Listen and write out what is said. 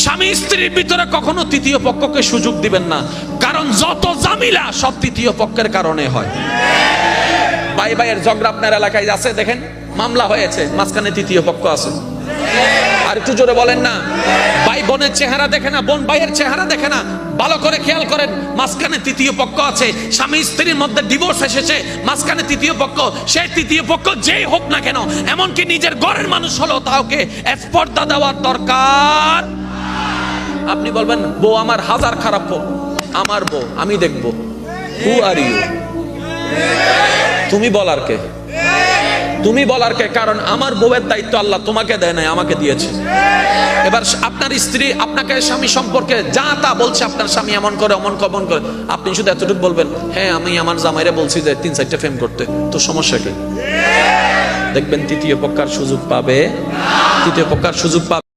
স্বামী স্ত্রীর ভিতরে কখনো তৃতীয় পক্ষকে সুযোগ দিবেন না, কারণ যত ঝামেলা সব তৃতীয় পক্ষের কারণে হয়। ভাই ভাইয়ের ঝগড়া আপনার এলাকায় আছে, দেখেন মামলা হয়েছে, মাঝখানে তৃতীয় পক্ষ আছে। আর একটু জোরে বলেন না। ভাই বোনের চেহারা দেখে না, বোন ভাইয়ের চেহারা দেখে না, ভালো করে খেয়াল করেন, মাঝখানে তৃতীয় পক্ষ আছে। স্বামী স্ত্রীর মধ্যে ডিভোর্স এসেছে, মাঝখানে তৃতীয় পক্ষ। সেই তৃতীয় পক্ষ যেই হোক না কেন, এমনকি নিজের ঘরের মানুষ হলো, তাওকে স্পর্ধা দেওয়ার দরকার। আপনি বলবেন বউ আমার হাজার খারাপ হোক, আমার বউ আমি দেখবো। হু আর ইউ? তুমি বলার কে? তুমি বলার কে? কারণ আমার বউয়ের দায়িত্ব আল্লাহ তোমাকে দেয় নাই, আমাকে দিয়েছে। এবার আপনার স্ত্রী আপনাকে স্বামী সম্পর্কে যা তা বলছে, আপনার স্বামী এমন করে অমন কমন করে, আপনি শুধু এতটুকু বলবেন, হ্যাঁ আমি আমার জামাইরে বলছি যে 3-4টা ফেম করতে, তো সমস্যা কি? দেখবেন তৃতীয় পক্ষার সুযোগ পাবে, তৃতীয় পক্ষার সুযোগ পাবে।